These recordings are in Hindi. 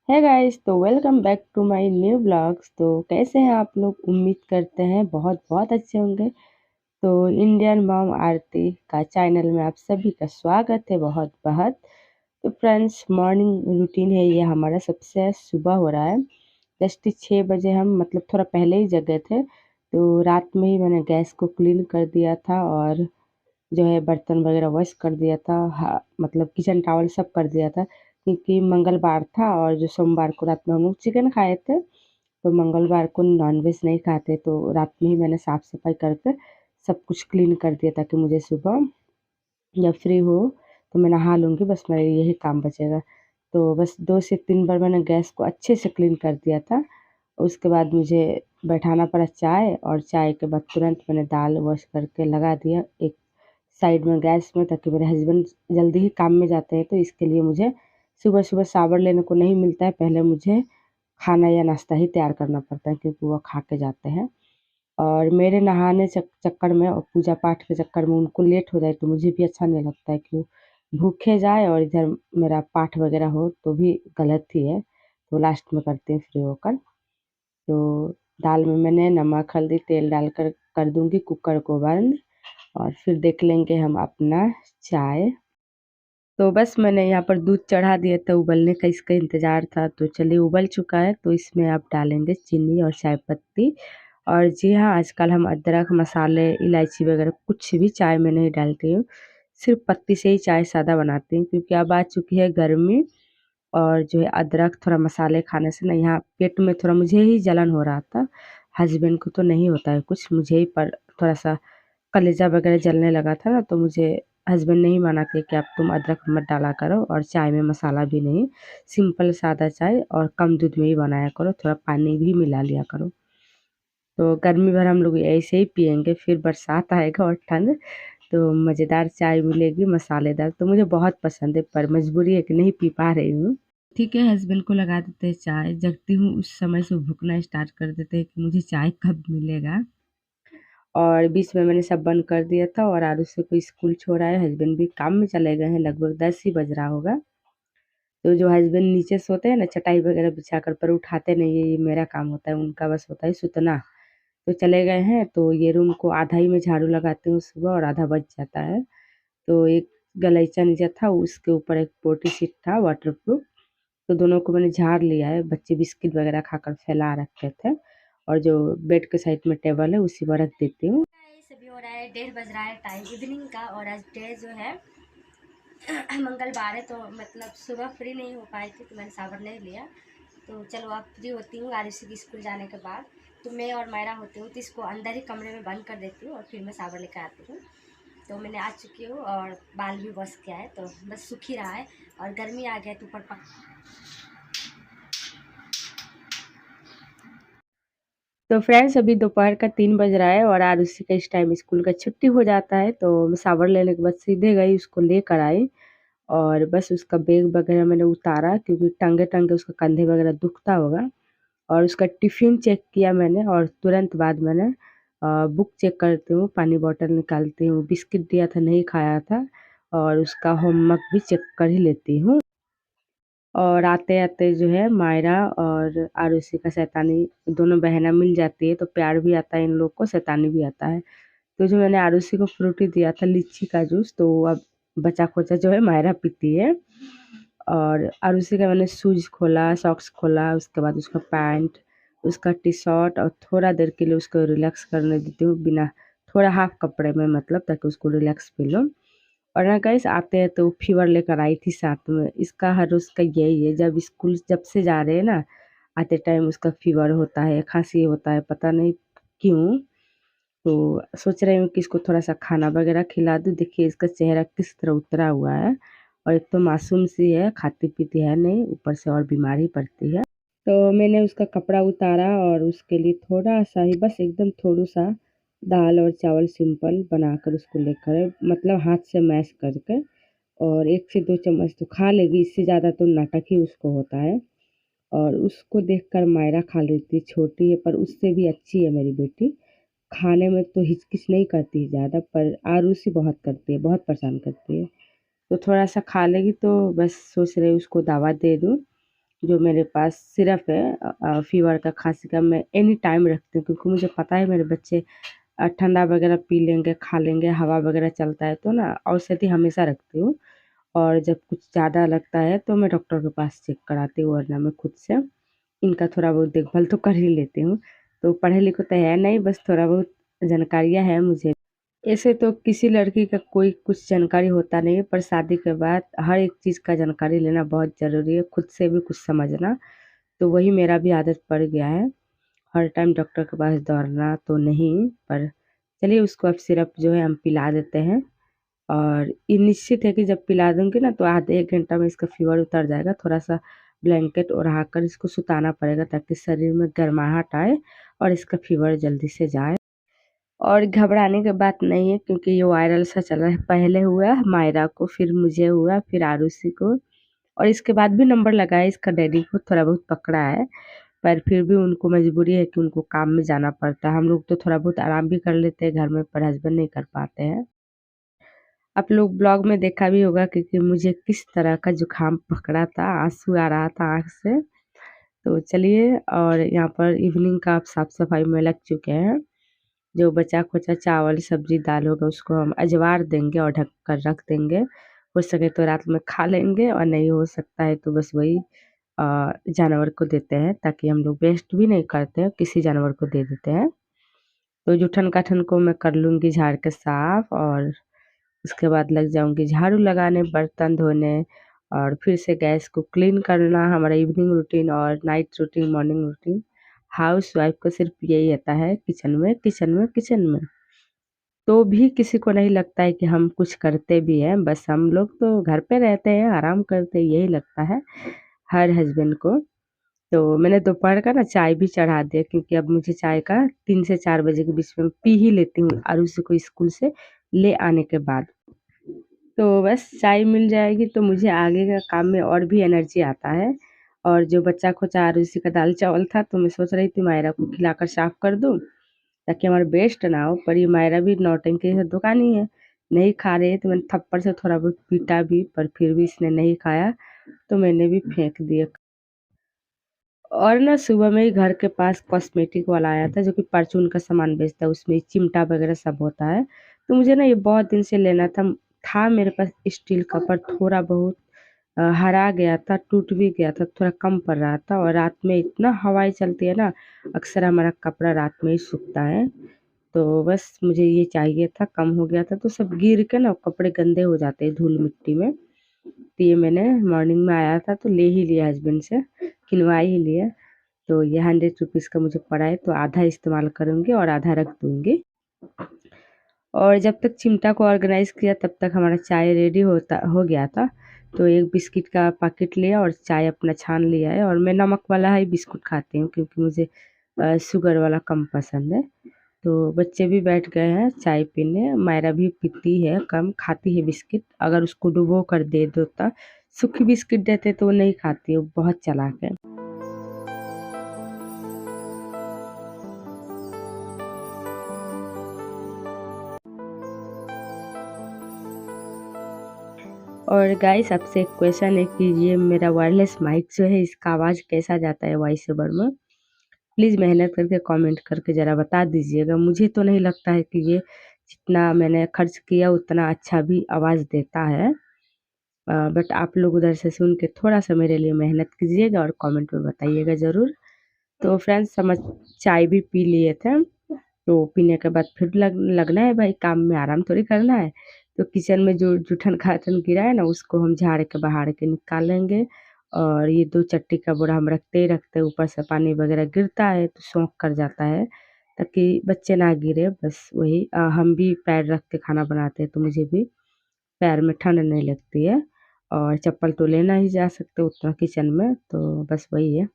है गाइस, तो welcome back to my new blogs. तो कैसे हैं आप लोग? उम्मीद करते हैं बहुत बहुत अच्छे होंगे। तो इंडियन मॉम आरती का चैनल में आप सभी का स्वागत है बहुत बहुत। तो फ्रेंड्स, मॉर्निंग रूटीन है ये हमारा। सबसे सुबह हो रहा है जस्ट 6 बजे। हम मतलब थोड़ा पहले ही जगे थे, तो रात में ही मैंने गैस को क्लीन कर दिया था और जो है बर्तन वगैरह वॉश कर दिया था। मतलब किचन टॉवल सब कर दिया था, क्योंकि मंगलवार था और जो सोमवार को रात में हम लोग चिकन खाए थे, तो मंगलवार को नॉनवेज नहीं खाते। तो रात में ही मैंने साफ़ सफाई करके सब कुछ क्लीन कर दिया, ताकि मुझे सुबह जब फ्री हो तो मैं नहा लूँगी, बस मेरा यही काम बचेगा। तो बस 2 से 3 बार मैंने गैस को अच्छे से क्लीन कर दिया था। उसके बाद मुझे बैठाना पड़ा चाय, और चाय के बाद तुरंत मैंने दाल वॉश करके लगा दिया एक साइड में गैस में, ताकि मेरे हस्बैंड जल्दी ही काम में जाते हैं। तो इसके लिए मुझे सुबह-सुबह शावर लेने को नहीं मिलता है। पहले मुझे खाना या नाश्ता ही तैयार करना पड़ता है, क्योंकि वो खा के जाते हैं। और मेरे नहाने चक्कर में और पूजा पाठ के चक्कर में उनको लेट हो जाए तो मुझे भी अच्छा नहीं लगता है कि भूखे जाए और इधर मेरा पाठ वगैरह हो, तो भी गलत ही है। तो लास्ट में करते हैं फ्री होकर। तो दाल में मैंने नमक, हल्दी, तेल डालकर कर दूँगी कुकर को बंद, और फिर देख लेंगे हम अपना चाय। तो बस मैंने यहाँ पर दूध चढ़ा दिया था, उबलने का इसका इंतज़ार था। तो चलिए, उबल चुका है, तो इसमें आप डालेंगे चीनी और चाय पत्ती। और जी हाँ, आजकल हम अदरक, मसाले, इलायची वगैरह कुछ भी चाय में नहीं डालती हूँ। सिर्फ़ पत्ती से ही चाय सादा बनाती हूँ, क्योंकि अब आ चुकी है गर्मी, और जो है अदरक थोड़ा मसाले खाने से ना यहाँ पेट में थोड़ा मुझे ही जलन हो रहा था। हस्बैंड को तो नहीं होता है कुछ, मुझे ही पर थोड़ा-सा कलेजा वगैरह जलने लगा था ना, तो मुझे हस्बैंड ने ही मना किया कि अब तुम अदरक मत डाला करो, और चाय में मसाला भी नहीं, सिंपल सादा चाय और कम दूध में ही बनाया करो, थोड़ा पानी भी मिला लिया करो। तो गर्मी भर हम लोग ऐसे ही पिएँगे, फिर बरसात आएगा और ठंड, तो मज़ेदार चाय मिलेगी मसालेदार। तो मुझे बहुत पसंद है, पर मजबूरी है कि नहीं पी पा रही हूँ। ठीक है, हस्बैंड को लगा देते हैं चाय। जगती हूँ उस समय से भूखना स्टार्ट कर देते हैं कि मुझे चाय कब मिलेगा। और बीच में मैंने सब बंद कर दिया था, और आरुषि को स्कूल छोड़ा है। हस्बैंड भी काम में चले गए हैं, लगभग 10 ही बज रहा होगा। तो जो हस्बैंड नीचे सोते हैं ना चटाई वगैरह बिछाकर, पर उठाते नहीं है, ये मेरा काम होता है, उनका बस होता है सुतना। तो चले गए हैं, तो ये रूम को आधा ही मैं झाड़ू लगाती हूँ सुबह, और आधा बच जाता है। तो एक गलीचा नीचे था, उसके ऊपर एक पोटी शीट था वाटरप्रूफ, तो दोनों को मैंने झाड़ लिया है। बच्चे बिस्किट वगैरह खाकर फैला रखे थे, और जो बेड के साइड में टेबल है उसी पर रख देती हूँ। अभी हो रहा है 1:30 बज रहा है टाइम इवनिंग का। और आज डे जो है मंगलवार है, तो मतलब सुबह फ्री नहीं हो पाई थी, तो मैंने सावर नहीं लिया। तो चलो अब फ्री होती हूँ आरुषि की स्कूल जाने के बाद। तो मैं और मायरा होती हूँ, तो इसको अंदर ही कमरे में बंद कर देती हूँ और फिर मैं सावर लेकर आती हूँ। तो मैंने आ चुकी हूँ और बाल भी वॉश किया है, तो बस सूख ही रहा है। और गर्मी आ गया तो ऊपर तो फ्रेंड्स, अभी दोपहर का 3 बज रहा है, और आरुषि का इस टाइम स्कूल का छुट्टी हो जाता है। तो मैं शावर लेने के बाद सीधे गई, उसको लेकर आई, और बस उसका बैग वगैरह मैंने उतारा, क्योंकि टंगे-टंगे उसका कंधे वगैरह दुखता होगा। और उसका टिफ़िन चेक किया मैंने, और तुरंत बाद मैंने बुक चेक करती हूँ, पानी बॉटल निकालती हूँ, बिस्किट दिया था नहीं खाया था, और उसका होमवर्क भी चेक कर ही लेती हूँ। और आते-आते जो है मायरा और आरुषि का शैतानी, दोनों बहनें मिल जाती है, तो प्यार भी आता है इन लोग को, शैतानी भी आता है। तो जो मैंने आरुषि को फ्रूटी दिया था, लीची का जूस, तो अब बचा-खुचा जो है मायरा पीती है। और आरुषि का मैंने शूज़ खोला, सॉक्स खोला, उसके बाद उसका पैंट, उसका टी-शर्ट, और थोड़ा देर के लिए उसको रिलैक्स करने देती हूँ, बिना थोड़ा हाफ कपड़े में, मतलब ताकि उसको रिलैक्स फ़ील हो। और ना गाइस, आते हैं तो फीवर लेकर आई थी साथ में। इसका हर रोज़ का यही है, जब स्कूल जब से जा रहे हैं ना, आते टाइम उसका फीवर होता है, खाँसी होता है, पता नहीं क्यों। तो सोच रही हूँ कि इसको थोड़ा-सा खाना वगैरह खिला दूँ। देखिए इसका चेहरा किस तरह उतरा हुआ है, और एक तो मासूम सी है, खाती-पीती है नहीं, ऊपर से और बीमार ही पड़ती है। तो मैंने उसका कपड़ा उतारा, और उसके लिए थोड़ा-सा ही, बस एकदम थोड़ा-सा दाल और चावल सिंपल बनाकर उसको लेकर, मतलब हाथ से मैश करके, और 1 से 2 चम्मच तो खा लेगी, इससे ज़्यादा तो नाटक ही उसको होता है। और उसको देखकर मायरा खा लेती है, छोटी है पर उससे भी अच्छी है मेरी बेटी। खाने में तो हिचकिच नहीं करती है ज़्यादा, पर आरुषि बहुत करती है, बहुत परेशान करती है। तो थोड़ा-सा खा लेगी, तो बस सोच रही हूँ उसको दवा दे दूँ, जो मेरे पास सिरप है फ़ीवर का, खाँसी का, मैं एनी टाइम रखती हूँ, क्योंकि मुझे पता है मेरे बच्चे ठंडा वगैरह पी लेंगे, खा लेंगे, हवा वगैरह चलता है, तो ना औषधि हमेशा रखती हूँ। और जब कुछ ज़्यादा लगता है तो मैं डॉक्टर के पास चेक कराती हूँ, वरना मैं खुद से इनका थोड़ा बहुत देखभाल तो कर ही लेती हूँ। तो पढ़े-लिखे तो है नहीं, बस थोड़ा बहुत जानकारियाँ हैं मुझे। ऐसे तो किसी लड़की का कोई कुछ जानकारी होता नहीं है, पर शादी के बाद हर एक चीज़ का जानकारी लेना बहुत ज़रूरी है, खुद से भी कुछ समझना, तो वही मेरा भी आदत पड़ गया है। हर टाइम डॉक्टर के पास दौड़ना तो नहीं, पर चलिए उसको अब सिरप जो है हम पिला देते हैं। और ये निश्चित है कि जब पिला दूँगी ना तो आधे 1 घंटा में इसका फ़ीवर उतर जाएगा। थोड़ा-सा ब्लैंकेट ओढ़ाकर इसको सुताना पड़ेगा, ताकि शरीर में गर्माहट आए और इसका फ़ीवर जल्दी से जाए। और घबराने की बात नहीं है, क्योंकि ये वायरल सा चल रहा है। पहले हुआ मायरा को, फिर मुझे हुआ, फिर आरुषि को, और इसके बाद भी नंबर लगा है। इसका डैडी को थोड़ा बहुत पकड़ा है, पर फिर भी उनको मजबूरी है कि उनको काम में जाना पड़ता है। हम लोग तो थोड़ा बहुत आराम भी कर लेते हैं घर में, पर हस्बैंड नहीं कर पाते हैं। आप लोग ब्लॉग में देखा भी होगा कि मुझे किस तरह का जुकाम पकड़ा था, आँसू आ रहा था आँख से। तो चलिए, और यहाँ पर इवनिंग का आप साफ-सफाई में लग चुके हैं। जो बचा-खुचा चावल, सब्जी, दाल होगा उसको हम अजवार देंगे और ढक कर रख देंगे। हो सके तो रात में खा लेंगे, और नहीं हो सकता है तो बस वही जानवर को देते हैं, ताकि हम लोग वेस्ट भी नहीं करते हैं, किसी जानवर को दे देते हैं। तो जूठन-काठन को मैं कर लूँगी झाड़ के साफ, और उसके बाद लग जाऊँगी झाड़ू लगाने, बर्तन धोने, और फिर से गैस को क्लीन करना। हमारा इवनिंग रूटीन और night routine, morning routine, housewife को सिर्फ यही आता है, किचन में, किचन में, किचन में। तो भी किसी को नहीं लगता है कि हम कुछ करते भी हैं, बस हम लोग तो घर पे रहते हैं, आराम करते हैं, यही लगता है हर हस्बैंड को। तो मैंने दोपहर का ना चाय भी चढ़ा दिया, क्योंकि अब मुझे चाय का 3 से 4 बजे के बीच में पी ही लेती हूँ, आरुषि को स्कूल से ले आने के बाद। तो बस चाय मिल जाएगी तो मुझे आगे का काम में और भी एनर्जी आता है। और जो बचा-खुचा आरुषि का दाल-चावल था, तो मैं सोच रही थी मायरा को खिलाकर साफ कर दूँ, ताकि हमारा वेस्ट ना हो। पर ये मायरा भी नौटंकी से दुकानी है, नहीं खा रही है, तो मैंने थप्पड़ से थोड़ा बहुत पीटा भी, पर फिर भी इसने नहीं खाया, तो मैंने भी फेंक दिया। और ना सुबह में ही घर के पास कॉस्मेटिक वाला आया था, जो कि परचून का सामान बेचता है, उसमें चिमटा वगैरह सब होता है। तो मुझे ना ये बहुत दिन से लेना था मेरे पास स्टील का, पर थोड़ा बहुत हरा गया था, टूट भी गया था, थोड़ा कम पड़ रहा था, और रात में इतना हवाएँ चलती है ना, अक्सर हमारा कपड़ा रात में ही सूखता है। तो बस मुझे ये चाहिए था, कम हो गया था, तो सब गिर के ना कपड़े गंदे हो जाते हैं धूल-मिट्टी में। तो ये मैंने मॉर्निंग में आया था तो ले ही लिया हस्बैंड से, किनवा ही लिया। तो ये 100 रुपीज़ का मुझे पड़ा है, तो आधा इस्तेमाल करूँगी और आधा रख दूँगी। और जब तक चिमटा को ऑर्गेनाइज़ किया, तब तक हमारा चाय रेडी हो गया था। तो एक बिस्किट का पैकेट लिया और चाय अपना छान लिया है, और मैं नमक वाला ही बिस्कुट खाती हूँ, क्योंकि मुझे शुगर वाला कम पसंद है। तो बच्चे भी बैठ गए हैं चाय पीने, मायरा भी पीती है कम, खाती है बिस्किट। अगर उसको डुबो कर दे दो तो, सूखी बिस्किट देते तो वो नहीं खाती है, वो बहुत चालाक है। और गाइस, आपसे एक क्वेश्चन है कि ये मेरा वायरलेस माइक जो है, इसका आवाज़ कैसा जाता है वॉइस ओवर में? प्लीज़ मेहनत करके कमेंट करके ज़रा बता दीजिएगा। मुझे तो नहीं लगता है कि ये जितना मैंने खर्च किया उतना अच्छा भी आवाज़ देता है। बट आप लोग उधर से सुन के थोड़ा-सा मेरे लिए मेहनत कीजिएगा और कमेंट में बताइएगा ज़रूर। तो फ्रेंड्स, चाय भी पी लिए थे, तो पीने के बाद फिर लगना है भाई काम में, आराम थोड़ी करना है। तो किचन में जो जूठन-खाठन गिरा है ना, उसको हम झाड़ के बहार के निकालेंगे। और ये 2 चट्टी का बोरा हम रखते ही रखते हैं, ऊपर से पानी वगैरह गिरता है तो सोंख कर जाता है, ताकि बच्चे ना गिरे। बस वही हम भी पैर रख के खाना बनाते हैं, तो मुझे भी पैर में ठंड नहीं लगती है। और चप्पल तो लेना ही जा सकते उतना किचन में, तो बस वही है।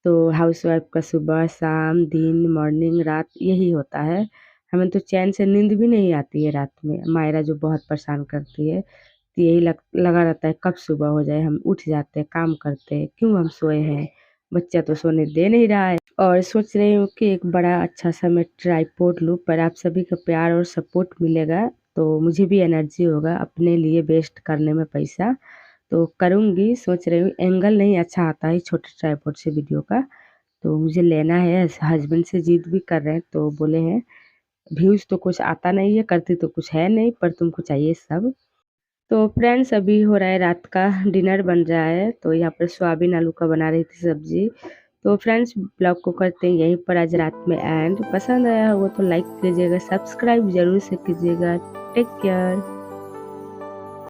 तो हाउसवाइफ का सुबह, शाम, दिन, मॉर्निंग, रात यही होता है। हमें तो चैन से नींद भी नहीं आती है रात में। मायरा जो बहुत परेशान करती है, तो यही लगा रहता है कब सुबह हो जाए, हम उठ जाते हैं, काम करते हैं, क्यों हम सोए हैं? बच्चा तो सोने दे नहीं रहा है। और सोच रही हूँ कि एक बड़ा अच्छा-सा मैं ट्राइपॉड लूँ, पर आप सभी का प्यार और सपोर्ट मिलेगा, तो मुझे भी एनर्जी होगा अपने लिए वेस्ट करने में पैसा। तो करूँगी, सोच रही हूँ। एंगल नहीं अच्छा आता है छोटे ट्राइपॉड से वीडियो का, तो मुझे लेना है। हस्बैंड से जिद भी कर रहे हैं, तो बोले हैं व्यूज़ तो कुछ आता नहीं है, करती तो कुछ है नहीं, पर तुमको चाहिए सब। तो फ्रेंड्स अभी हो रहा है रात का डिनर बन रहा है, तो यहाँ पर सोयाबीन आलू का बना रही थी सब्जी। तो फ्रेंड्स ब्लॉग को करते हैं यहीं पर आज रात में एंड। पसंद आया हो तो लाइक कीजिएगा, सब्सक्राइब जरूर से कीजिएगा। Take care.